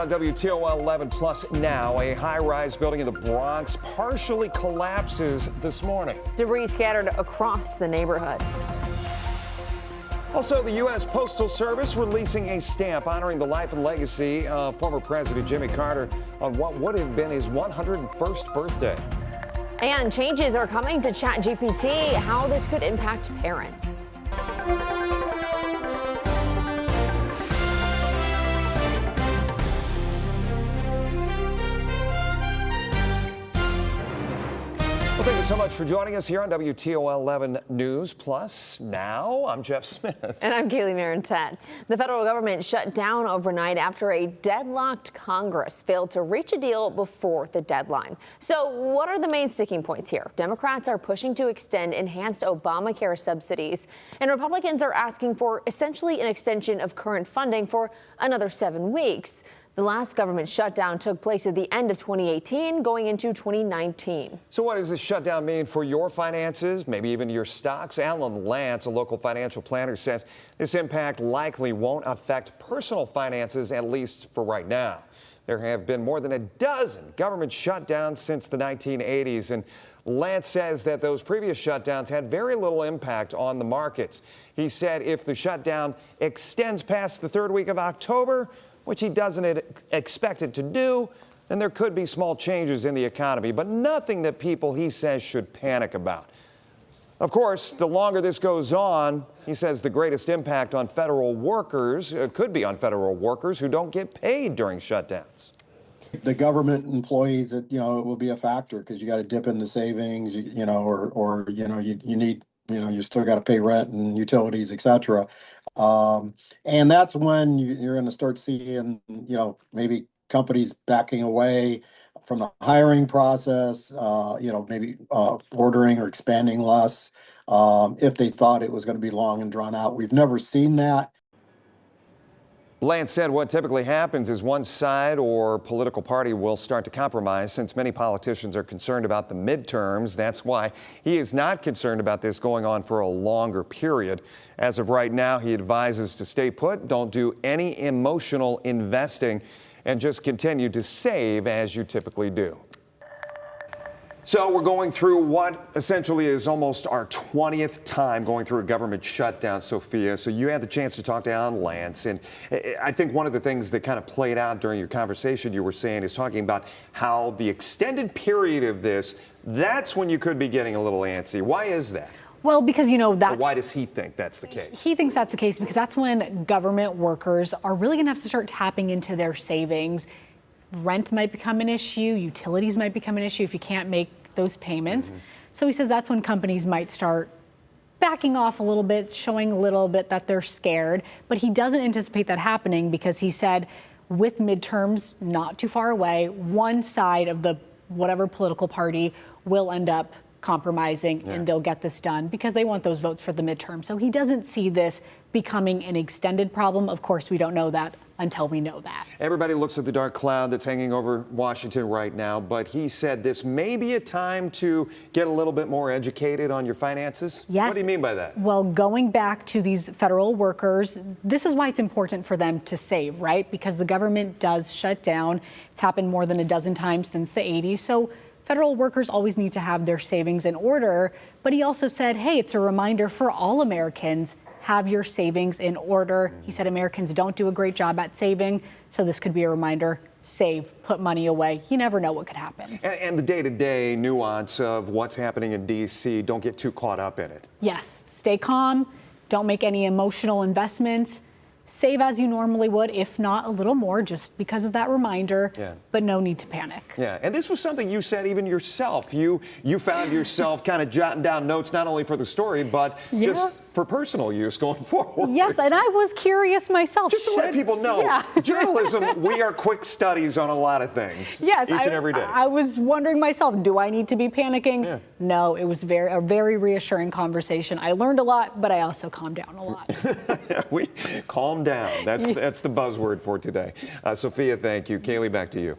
WTOL 11 Plus now, a high-rise building in the Bronx partially collapses this morning. Debris scattered across the neighborhood. Also, the U.S. Postal Service releasing a stamp honoring the life and legacy of former President Jimmy Carter on what would have been his 101st birthday. And changes are coming to ChatGPT, how this could impact parents. Well, thank you so much for joining us here on WTOL 11 News Plus. Now, I'm Jeff Smith. And I'm Kaylee Marentet. The federal government shut down overnight after a deadlocked Congress failed to reach a deal before the deadline. So what are the main sticking points here? Democrats are pushing to extend enhanced Obamacare subsidies, and Republicans are asking for essentially an extension of current funding for another 7 weeks. The last government shutdown took place at the end of 2018, going into 2019. So what does this shutdown mean for your finances, maybe even your stocks? Alan Lance, a local financial planner, says this impact likely won't affect personal finances, at least for right now. There have been more than a dozen government shutdowns since the 1980s, and Lance says that those previous shutdowns had very little impact on the markets. He said if the shutdown extends past the third week of October, which he doesn't expect it to do, then there could be small changes in the economy, but nothing that people, he says, should panic about. Of course, the longer this goes on, he says the greatest impact on federal workers could be on federal workers who don't get paid during shutdowns. The government employees, it will be a factor because you got to dip into savings, you need, you still got to pay rent and utilities, et cetera. And that's when you're going to start seeing, maybe companies backing away from the hiring process, maybe ordering or expanding less if they thought it was going to be long and drawn out. We've never seen that. Lance said what typically happens is one side or political party will start to compromise since many politicians are concerned about the midterms. That's why he is not concerned about this going on for a longer period. As of right now, he advises to stay put, don't do any emotional investing, and just continue to save as you typically do. So we're going through what essentially is almost our 20th time going through a government shutdown, Sophia. So you had the chance to talk to Alan Lance. And I think one of the things that kind of played out during your conversation you were saying is talking about how the extended period of this, that's when you could be getting a little antsy. Why is that? Well, because, that's... Why does he think that's the case? He thinks that's the case because that's when government workers are really going to have to start tapping into their savings. Rent might become an issue. Utilities might become an issue if you can't make those payments. So he says that's when companies might start backing off a little bit, showing a little bit that they're scared. But he doesn't anticipate that happening because he said with midterms not too far away, one side of the whatever political party will end up compromising and they'll get this done because they want those votes for the midterm. So he doesn't see this becoming an extended problem. Of course, we don't know that until we know that. Everybody looks at the dark cloud that's hanging over Washington right now, but he said this may be a time to get a little bit more educated on your finances. Yes. What do you mean by that? Well, going back to these federal workers, this is why it's important for them to save, right? Because the government does shut down. It's happened more than a dozen times since the 80s. So federal workers always need to have their savings in order. But he also said, hey, it's a reminder for all Americans, have your savings in order. He said Americans don't do a great job at saving, so this could be a reminder, save, put money away. You never know what could happen. And the day-to-day nuance of what's happening in D.C., don't get too caught up in it. Yes, stay calm, don't make any emotional investments. Save as you normally would, if not a little more, just because of that reminder, but no need to panic. Yeah, and this was something you said even yourself. You found yourself kind of jotting down notes, not only for the story, but just for personal use going forward. Yes, and I was curious myself. Just to let people know, journalism, we are quick studies on a lot of things. Yes, each and every day. I was wondering myself, do I need to be panicking? No, it was a very reassuring conversation. I learned a lot, but I also calmed down a lot. We calm down. That's the buzzword for today. Sophia, thank you. Kaylee, back to you.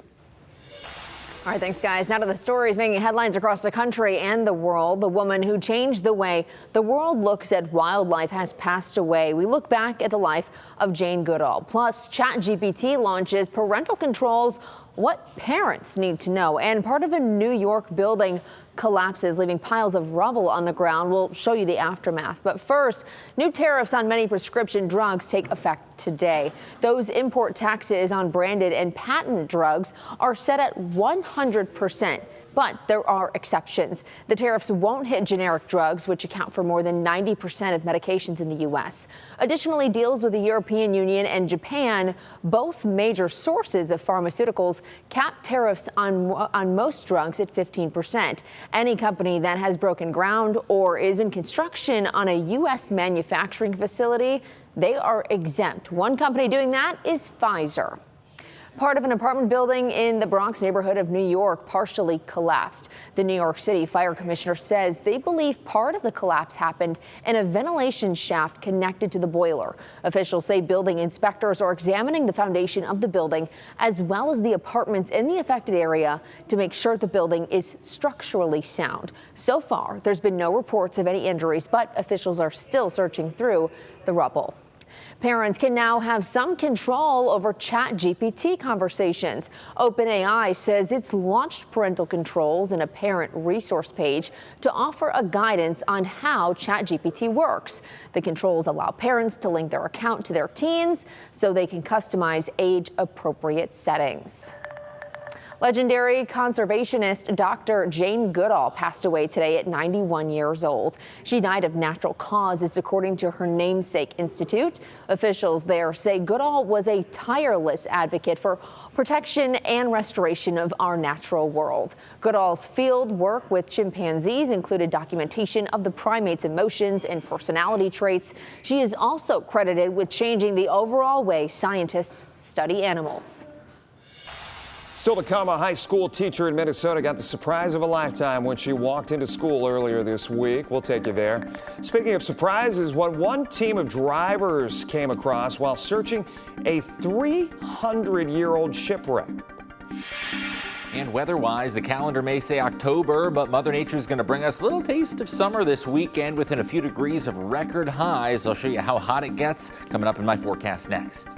All right, thanks, guys. Now to the stories making headlines across the country and the world. The woman who changed the way the world looks at wildlife has passed away. We look back at the life of Jane Goodall. Plus, ChatGPT launches parental controls, what parents need to know. And part of a New York building collapses, leaving piles of rubble on the ground. We'll show you the aftermath. But first, new tariffs on many prescription drugs take effect today. Those import taxes on branded and patent drugs are set at 100%. But there are exceptions. The tariffs won't hit generic drugs, which account for more than 90% of medications in the U.S. Additionally, deals with the European Union and Japan, both major sources of pharmaceuticals, cap tariffs on most drugs at 15%. Any company that has broken ground or is in construction on a U.S. manufacturing facility, they are exempt. One company doing that is Pfizer. Part of an apartment building in the Bronx neighborhood of New York partially collapsed. The New York City Fire Commissioner says they believe part of the collapse happened in a ventilation shaft connected to the boiler. Officials say building inspectors are examining the foundation of the building as well as the apartments in the affected area to make sure the building is structurally sound. So far, there's been no reports of any injuries, but officials are still searching through the rubble. Parents can now have some control over ChatGPT conversations. OpenAI says it's launched parental controls in a parent resource page to offer a guidance on how ChatGPT works. The controls allow parents to link their account to their teens so they can customize age-appropriate settings. Legendary conservationist Dr. Jane Goodall passed away today at 91 years old. She died of natural causes, according to her namesake institute. Officials there say Goodall was a tireless advocate for protection and restoration of our natural world. Goodall's field work with chimpanzees included documentation of the primates' emotions and personality traits. She is also credited with changing the overall way scientists study animals. Still to come, a high school teacher in Minnesota got the surprise of a lifetime when she walked into school earlier this week. We'll take you there. Speaking of surprises, what one team of drivers came across while searching a 300-year-old shipwreck. And weather-wise, the calendar may say October, but Mother Nature is going to bring us a little taste of summer this weekend within a few degrees of record highs. I'll show you how hot it gets coming up in my forecast next.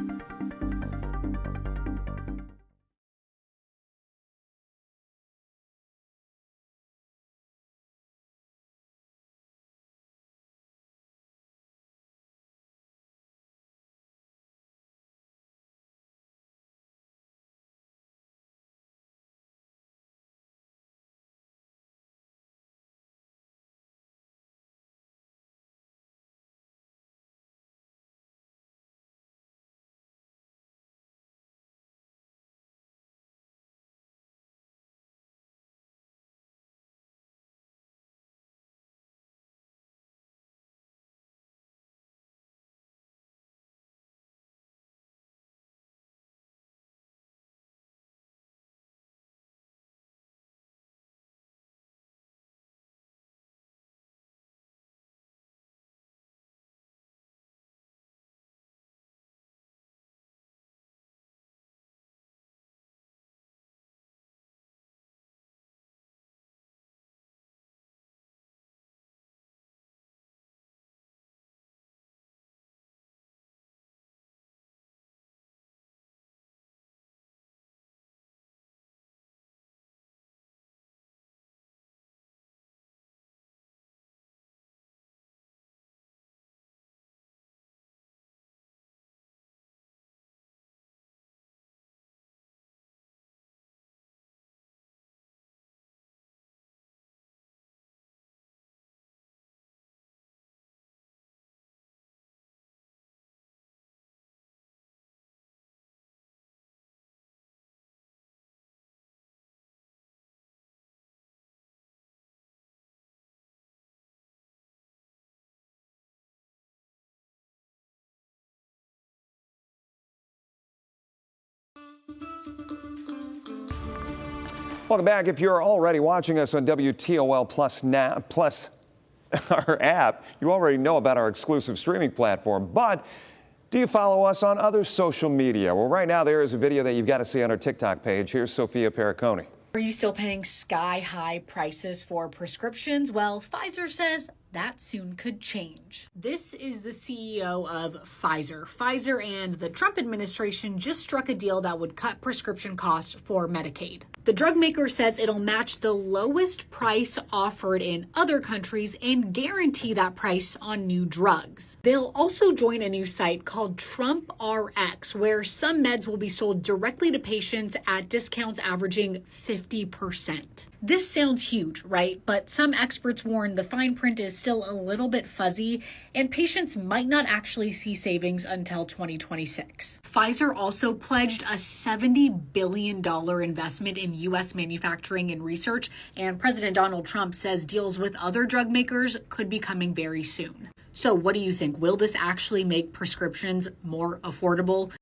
Welcome back. If you're already watching us on WTOL Plus our app, you already know about our exclusive streaming platform. But do you follow us on other social media? Well, right now there is a video that you've got to see on our TikTok page. Here's Sophia Pericone. Are you still paying sky-high prices for prescriptions? Well, Pfizer says that soon could change. This is the CEO of Pfizer. Pfizer and the Trump administration just struck a deal that would cut prescription costs for Medicaid. The drug maker says it'll match the lowest price offered in other countries and guarantee that price on new drugs. They'll also join a new site called Trump RX, where some meds will be sold directly to patients at discounts averaging 50%. This sounds huge, right? But some experts warn the fine print is still a little bit fuzzy and patients might not actually see savings until 2026. Pfizer also pledged a $70 billion investment in U.S. manufacturing and research, and President Donald Trump says deals with other drug makers could be coming very soon. So what do you think? Will this actually make prescriptions more affordable?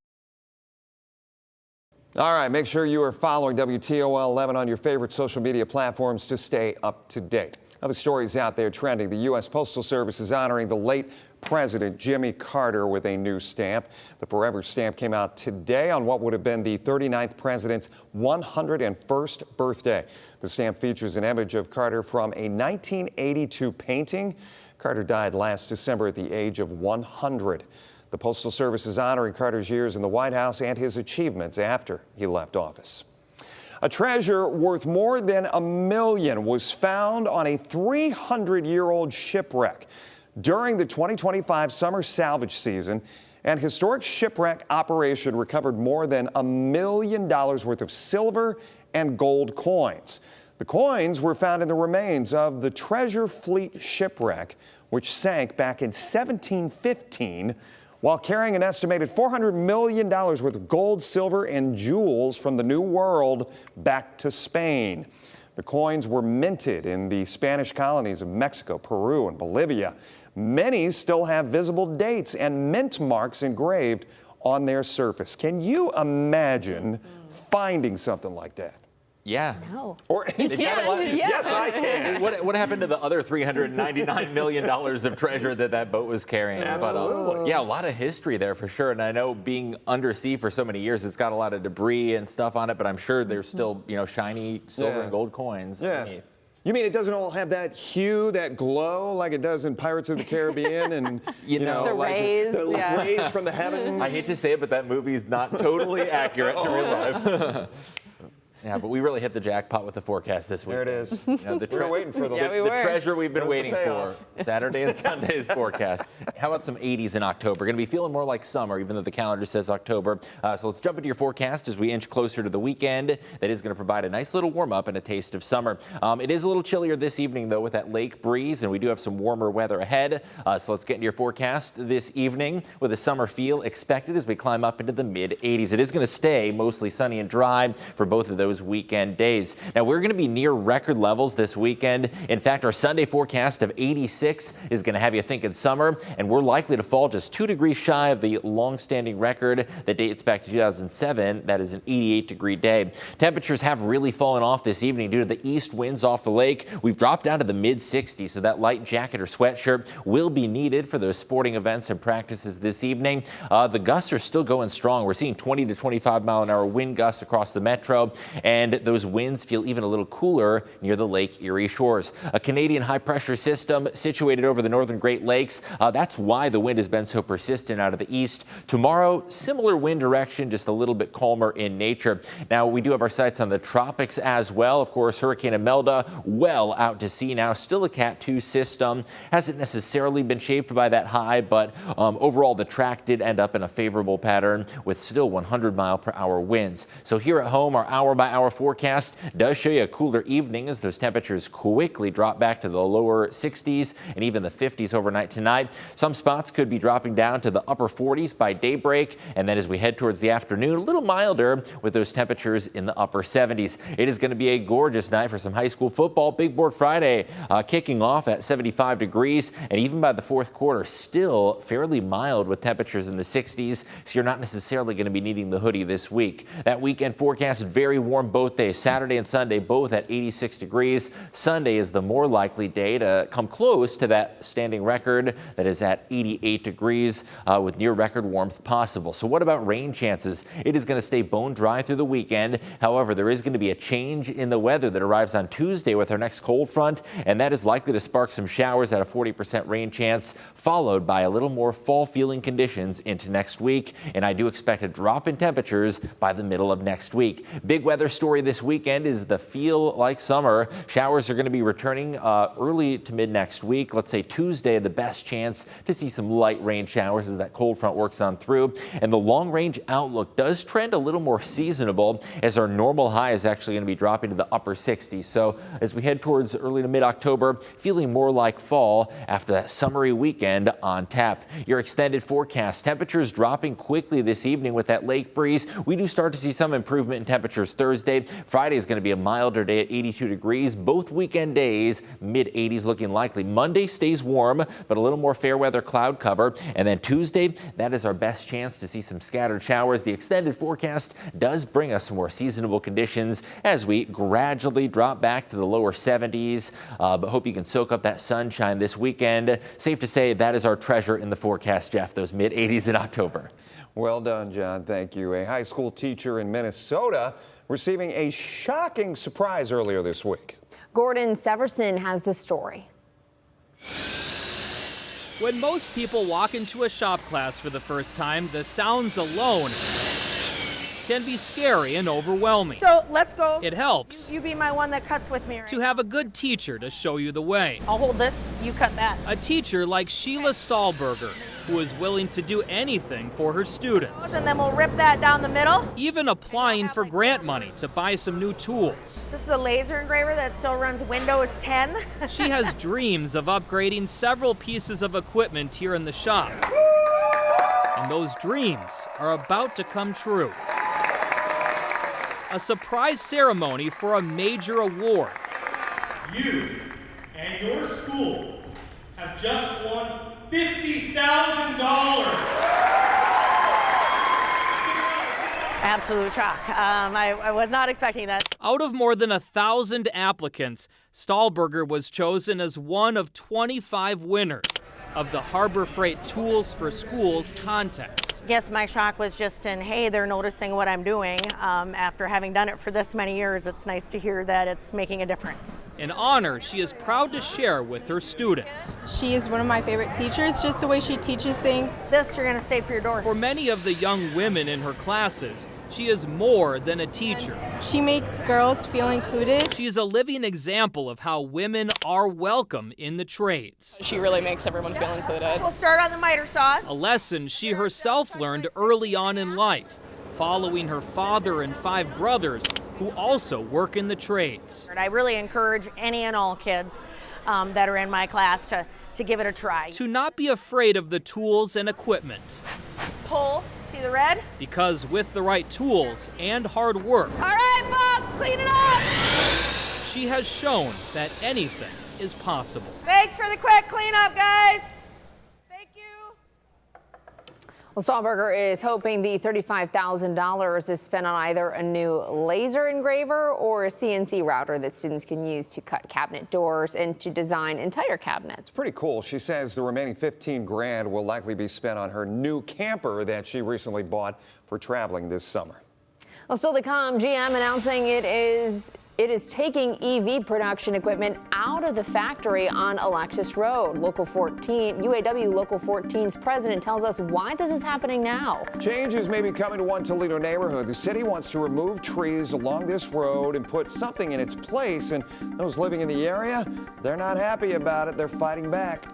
All right, make sure you are following WTOL 11 on your favorite social media platforms to stay up to date. Other stories out there trending. The U.S. Postal Service is honoring the late President Jimmy Carter with a new stamp. The Forever stamp came out today on what would have been the 39th president's 101st birthday. The stamp features an image of Carter from a 1982 painting. Carter died last December at the age of 100. The Postal Service is honoring Carter's years in the White House and his achievements after he left office. A treasure worth more than $1 million was found on a 300-year-old shipwreck. During the 2025 summer salvage season, an historic shipwreck operation recovered more than $1 million worth of silver and gold coins. The coins were found in the remains of the Treasure Fleet shipwreck, which sank back in 1715. While carrying an estimated $400 million worth of gold, silver, and jewels from the New World back to Spain. The coins were minted in the Spanish colonies of Mexico, Peru, and Bolivia. Many still have visible dates and mint marks engraved on their surface. Can you imagine finding something like that? Yeah. No. Or, yes, I can. What happened to the other $399 million of treasure that boat was carrying? Absolutely. But, yeah, a lot of history there for sure. And I know being undersea for so many years, it's got a lot of debris and stuff on it, but I'm sure there's still, shiny silver and gold coins. Yeah. underneath. You mean it doesn't all have that hue, that glow like it does in Pirates of the Caribbean and, You know, The like rays, the yeah. rays from the heavens? I hate to say it, but that movie's not totally accurate to real life. Yeah, but we really hit the jackpot with the forecast this week. There it is. You know, We were waiting for the Yeah, we the were. treasure we've been That was the waiting for. payoff. Saturday and Sunday's forecast. How about some 80s in October? Going to be feeling more like summer, even though the calendar says October. So let's jump into your forecast as we inch closer to the weekend. That is going to provide a nice little warm up and a taste of summer. It is a little chillier this evening, though, with that lake breeze, and we do have some warmer weather ahead. So let's get into your forecast this evening with a summer feel expected as we climb up into the mid-80s. It is going to stay mostly sunny and dry for both of those weekend days. Now, we're going to be near record levels this weekend. In fact, our Sunday forecast of 86 is going to have you thinking summer, and we're likely to fall just 2 degrees shy of the long-standing record that dates back to 2007. That is an 88-degree day. Temperatures have really fallen off this evening due to the east winds off the lake. We've dropped down to the mid-60s, so that light jacket or sweatshirt will be needed for those sporting events and practices this evening. The gusts are still going strong. We're seeing 20 to 25-mile-an-hour wind gusts across the metro, and those winds feel even a little cooler near the Lake Erie shores. A Canadian high-pressure system situated over the northern Great Lakes. That's why the wind has been so persistent out of the east. Tomorrow, similar wind direction, just a little bit calmer in nature. Now, we do have our sights on the tropics as well. Of course, Hurricane Imelda well out to sea now. Still a Cat 2 system. Hasn't necessarily been shaped by that high, but overall, the track did end up in a favorable pattern with still 100-mile-per-hour winds. So here at home, our hour-by-hour forecast does show you a cooler evening as those temperatures quickly drop back to the lower 60s and even the 50s overnight tonight. Some spots could be dropping down to the upper 40s by daybreak, and then as we head towards the afternoon, a little milder with those temperatures in the upper 70s. It is going to be a gorgeous night for some high school football. Big Board Friday kicking off at 75 degrees, and even by the fourth quarter, still fairly mild with temperatures in the 60s, so you're not necessarily going to be needing the hoodie this week. That weekend forecast, very warm both days. Saturday and Sunday both at 86 degrees. Sunday is the more likely day to come close to that standing record that is at at 88 degrees with near record warmth possible. So what about rain chances? It is going to stay bone dry through the weekend. However, there is going to be a change in the weather that arrives on Tuesday with our next cold front, and that is likely to spark some showers at a 40% rain chance, followed by a little more fall feeling conditions into next week. And I do expect a drop in temperatures by the middle of next week. Big weather story this weekend is the feel like summer. Showers are going to be returning early to mid next week. Let's say Tuesday, the best chance to see some light rain showers as that cold front works on through. And the long range outlook does trend a little more seasonable, as our normal high is actually going to be dropping to the upper 60s. So as we head towards early to mid October, feeling more like fall after that summery weekend on tap. Your extended forecast, temperatures dropping quickly this evening with that lake breeze. We do start to see some improvement in temperatures Thursday. Friday is going to be a milder day at 82 degrees. Both weekend days, mid 80s looking likely. Monday stays warm, but a little more fair weather cloud cover. And then Tuesday, that is our best chance to see some scattered showers. The extended forecast does bring us some more seasonable conditions as we gradually drop back to the lower 70s. But hope you can soak up that sunshine this weekend. Safe to say that is our treasure in the forecast, Jeff, those mid 80s in October. Well done, John. Thank you. A high school teacher in Minnesota receiving a shocking surprise earlier this week. Gordon Severson has the story. When most people walk into a shop class for the first time, the sounds alone can be scary and overwhelming. So let's go. It helps You be my one that cuts with me, right? to have a good teacher to show you the way. I'll hold this, you cut that. A teacher like Sheila Stahlberger, who is willing to do anything for her students, And then we'll rip that down the middle. even applying for grant money to buy some new tools. This is a laser engraver that still runs Windows 10. She has dreams of upgrading several pieces of equipment here in the shop. And those dreams are about to come true. A surprise ceremony for a major award. You and your school have just won $50,000. Absolute shock. I was not expecting that. Out of more than 1,000 applicants, Stahlberger was chosen as one of 25 winners of the Harbor Freight Tools for Schools contest. Yes, my shock was just in, hey, they're noticing what I'm doing. After having done it for this many years, it's nice to hear that it's making a difference. An honor she is proud to share with her students. She is one of my favorite teachers, just the way she teaches things. This you're gonna stay for your door. For many of the young women in her classes, she is more than a teacher. She makes girls feel included. She is a living example of how women are welcome in the trades. She really makes everyone feel included. We'll start on the miter saws. A lesson she herself learned early on in life, following her father and 5 brothers who also work in the trades. I really encourage any and all kids that are in my class to give it a try. To not be afraid of the tools and equipment, Pull, see the red? because with the right tools and hard work, All right, folks, clean it up. she has shown that anything is possible. Thanks for the quick cleanup, guys. Thank you. Well, Stahlberger is hoping the $35,000 is spent on either a new laser engraver or a CNC router that students can use to cut cabinet doors and to design entire cabinets. Pretty cool. She says the remaining 15 grand will likely be spent on her new camper that she recently bought for traveling this summer. Well, still to come, GM announcing it is taking EV production equipment out of the factory on Alexis Road. UAW Local 14's president tells us why this is happening now. Changes may be coming to one Toledo neighborhood. The city wants to remove trees along this road and put something in its place. And those living in the area, they're not happy about it. They're fighting back.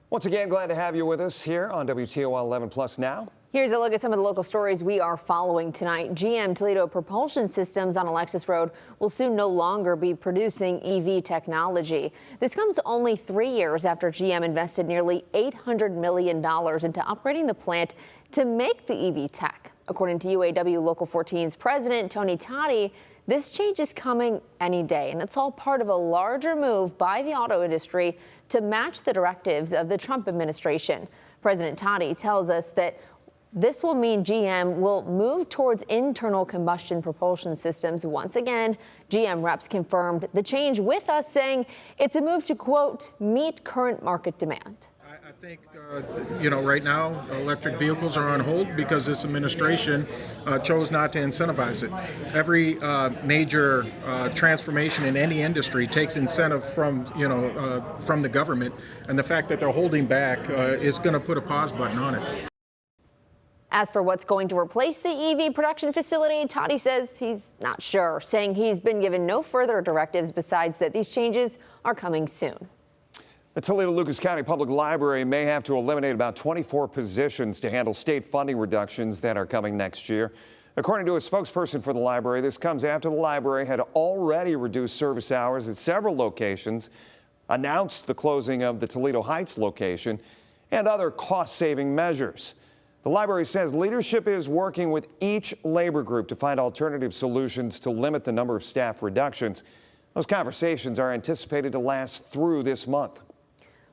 Once again, glad to have you with us here on WTOL 11 Plus now. Here's a look at some of the local stories we are following tonight. GM Toledo Propulsion Systems on Alexis Road will soon no longer be producing EV technology. This comes only 3 years after GM invested nearly $800 million into upgrading the plant to make the EV tech. According to UAW Local 14's president, Tony Toddy, this change is coming any day, and it's all part of a larger move by the auto industry to match the directives of the Trump administration. President Toddy tells us that this will mean GM will move towards internal combustion propulsion systems. Once again, GM reps confirmed the change with us, saying it's a move to, quote, meet current market demand. I think, right now, electric vehicles are on hold because this administration chose not to incentivize it. Every major transformation in any industry takes incentive from the government, and the fact that they're holding back is going to put a pause button on it. As for what's going to replace the EV production facility, Toddy says he's not sure, saying he's been given no further directives besides that these changes are coming soon. The Toledo-Lucas County Public Library may have to eliminate about 24 positions to handle state funding reductions that are coming next year. According to a spokesperson for the library, this comes after the library had already reduced service hours at several locations, announced the closing of the Toledo Heights location, and other cost-saving measures. The library says leadership is working with each labor group to find alternative solutions to limit the number of staff reductions. Those conversations are anticipated to last through this month.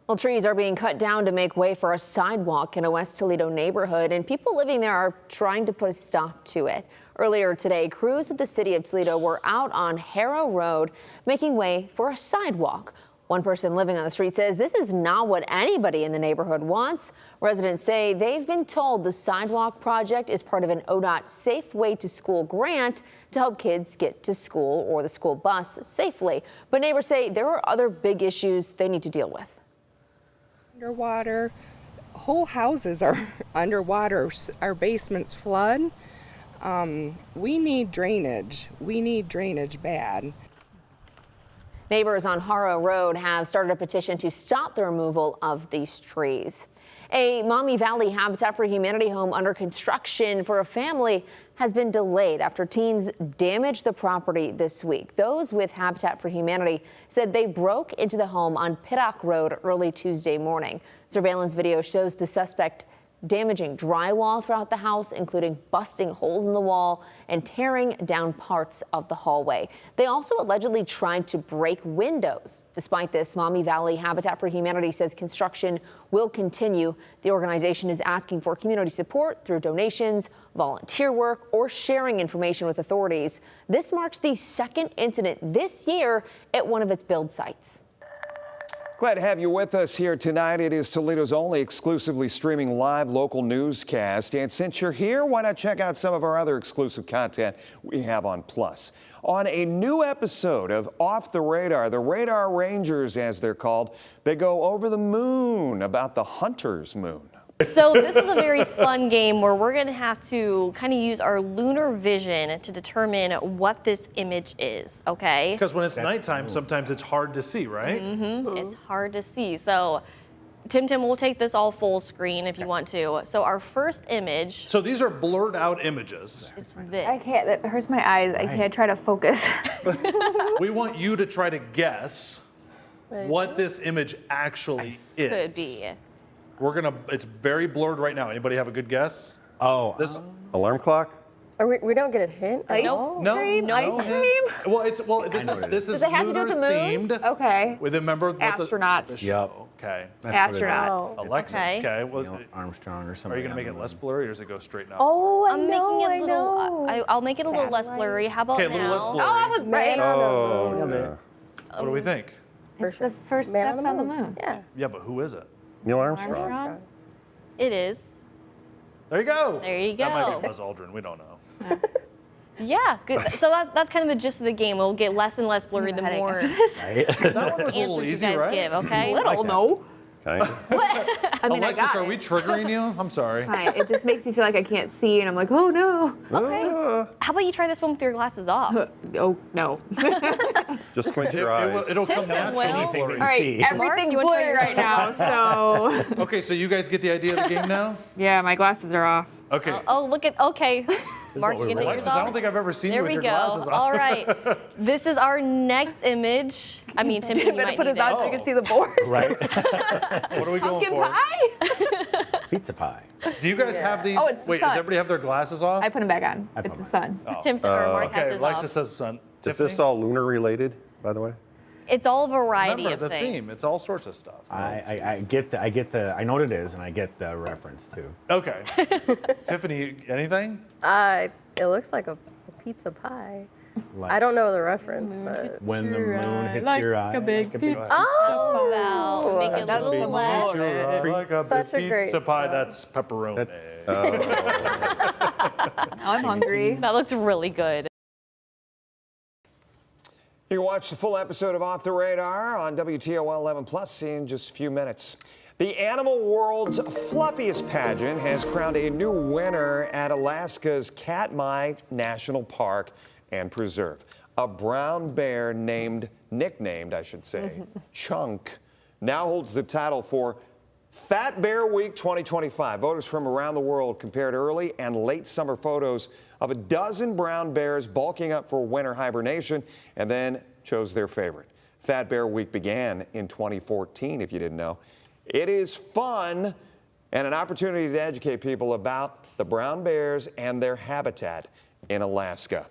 Well, trees are being cut down to make way for a sidewalk in a West Toledo neighborhood, and people living there are trying to put a stop to it. Earlier today, crews of the city of Toledo were out on Harrow Road making way for a sidewalk. One person living on the street says this is not what anybody in the neighborhood wants. Residents say they've been told the sidewalk project is part of an ODOT Safe Way to School grant to help kids get to school or the school bus safely. But neighbors say there are other big issues they need to deal with. Underwater, whole houses are underwater, our basements flood. We need drainage. We need drainage bad. Neighbors on Harrow Road have started a petition to stop the removal of these trees. A Maumee Valley Habitat for Humanity home under construction for a family has been delayed after teens damaged the property this week. Those with Habitat for Humanity said they broke into the home on Pittock Road early Tuesday morning. Surveillance video shows the suspect damaging drywall throughout the house, including busting holes in the wall and tearing down parts of the hallway. They also allegedly tried to break windows. Despite this, Maumee Valley Habitat for Humanity says construction will continue. The organization is asking for community support through donations, volunteer work, or sharing information with authorities. This marks the second incident this year at one of its build sites. Glad to have you with us here tonight. It is Toledo's only exclusively streaming live local newscast. And since you're here, why not check out some of our other exclusive content we have on Plus. On a new episode of Off the Radar, the Radar Rangers, as they're called, they go over the moon about the hunter's moon. So this is a very fun game where we're going to have to kind of use our lunar vision to determine what this image is, okay? Because when it's nighttime, sometimes it's hard to see, right? Mm-hmm. It's hard to see. So Tim, we'll take this all full screen if you want to. So our first image. So these are blurred out images. Is this. I can't, that hurts my eyes. I can't try to focus. We want you to try to guess what this image actually is. Could be. It's very blurred right now. Anybody have a good guess? Oh, this alarm clock? We don't get a hint? No. Ice cream? Well, this is Does it have to do with the moon? themed. Okay. With a member of Astronauts. the show. Okay. Astronauts. Alexis. Okay. Well, Neil Armstrong or something. are you going to make it less blurry, or does it go straight now? Oh, I'm making it a little. I'll make it a little less blurry. How about Okay, a little less now? blurry. Oh, I was right. Oh, yeah. What do we think? It's the first steps on the moon. Yeah. Yeah, but who is it? Neil Armstrong. It is. There you go. There you That might go. be Buzz Aldrin. We don't know. Yeah, good. So that's kind of the gist of the game. It'll get less and less blurry the more That one was a little answers you easy, guys right? give, okay? Little, no. kind of. I mean, Alexis, I got are it. we triggering you? I'm sorry. Hi, it just makes me feel like I can't see, and I'm like, oh no. Okay. How about you try this one with your glasses off? Oh no. Just squint your eyes. It'll come Tips as naturally. well. for you. All right, Mark, everything's you wanna try blurry yours right now, so Okay, so you guys get the idea of the game now? yeah, my glasses are off. Okay. Oh, look at, okay. Mark, you can take yours Alexis, I don't off. think I've ever seen There you with we your go. glasses on. All right. This is our next image. I mean, Tim, you Better might put need his on it. so you can see the board. Right. What are we going Pumpkin for? pie? Pizza pie. Do you guys have these? Oh, it's the Wait, does sun. everybody have their glasses off? I put them back on. It's the sun. Tim or Mark has Okay, his Alexis off. says sun. Is Tiffany? this all lunar related, by the way? It's all a variety Remember of the things. theme. It's all sorts of stuff. I get the, I know what it is, and I get the reference too. Okay. Tiffany, anything? It looks like a pizza pie. I don't know the reference, but When the moon hits like your eye. a big pizza. oh, Wow, make it a that's little less. Like a Such big a great pizza pie that's pepperoni. I'm hungry. That looks really good. You can watch the full episode of Off the Radar on WTOL 11 Plus in just a few minutes. The animal world's fluffiest pageant has crowned a new winner at Alaska's Katmai National Park and Preserve. A brown bear nicknamed, I should say, Chunk, now holds the title for Fat Bear Week 2025. Voters from around the world compared early and late summer photos of a dozen brown bears bulking up for winter hibernation and then chose their favorite. Fat Bear Week began in 2014, if you didn't know. It is fun and an opportunity to educate people about the brown bears and their habitat in Alaska.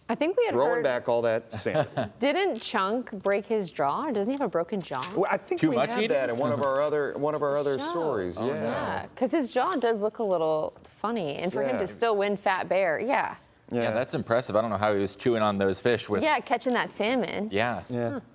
I think we had Throwing heard. back all that sand. Didn't Chunk break his jaw? Or doesn't he have a broken jaw? Well, I think Too we much had eating? that in one of our other Show. stories. Yeah. Yeah, because his jaw does look a little funny, and for him Yeah. to still win Fat Bear, yeah. Yeah, that's impressive. I don't know how he was chewing on those fish with. Yeah, catching that salmon. Yeah.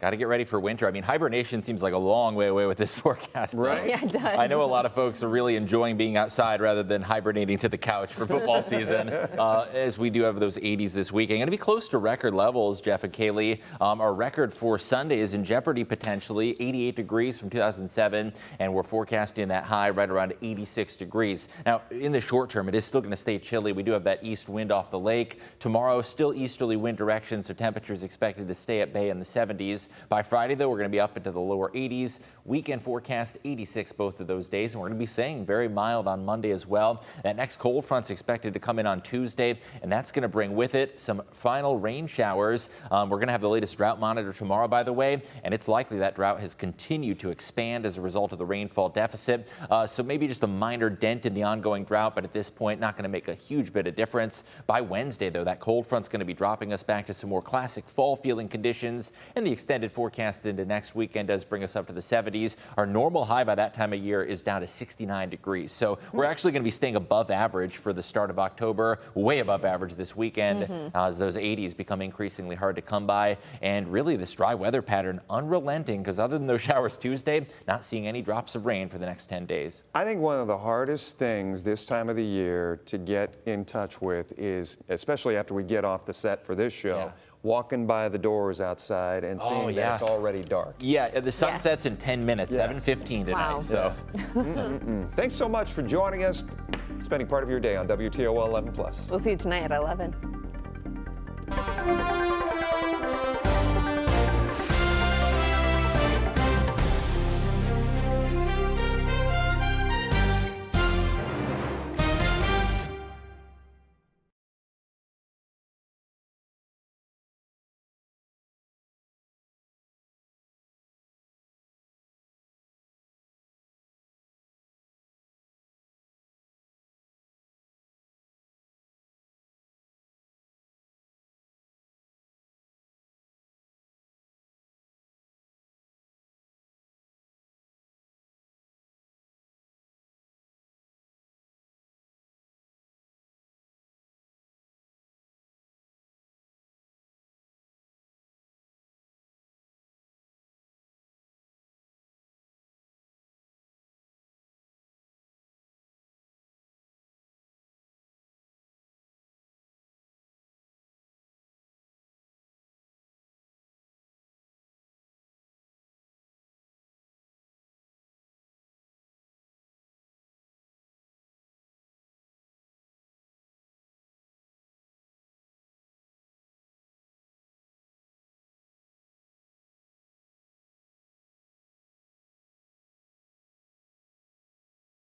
Got to get ready for winter. I mean, hibernation seems like a long way away with this forecast. though. Right? Yeah, it does. I know a lot of folks are really enjoying being outside rather than hibernating to the couch for football season, as we do have those 80s this weekend. Going to be close to record levels, Jeff and Kaylee. Our record for Sunday is in jeopardy potentially, 88 degrees from 2007, and we're forecasting that high right around 86 degrees. Now, in the short term, it is still going to stay chilly. We do have that east wind off the lake. Tomorrow, still easterly wind direction, so temperatures expected to stay at bay in the 70s. By Friday, though, we're going to be up into the lower 80s. Weekend forecast 86 both of those days, and we're going to be staying very mild on Monday as well. That next cold front's expected to come in on Tuesday, and that's going to bring with it some final rain showers. We're going to have the latest drought monitor tomorrow, by the way, and it's likely that drought has continued to expand as a result of the rainfall deficit. So maybe just a minor dent in the ongoing drought, but at this point, not going to make a huge bit of difference. By Wednesday, though, that cold front's going to be dropping us back to some more classic fall feeling conditions, and the extended forecast into next weekend does bring us up to the 70s. Our normal high by that time of year is down to 69 degrees. So we're actually going to be staying above average for the start of October, way above average this weekend, as those 80s become increasingly hard to come by. And really this dry weather pattern unrelenting, because other than those showers Tuesday, not seeing any drops of rain for the next 10 days. I think one of the hardest things this time of the year to get in touch with is, especially after we get off the set for this show, walking by the doors outside and seeing that it's already dark. Yeah, the sun sets in 10 minutes, 7:15 tonight. Wow. So. Thanks so much for joining us, spending part of your day on WTOL 11 Plus. We'll see you tonight at 11.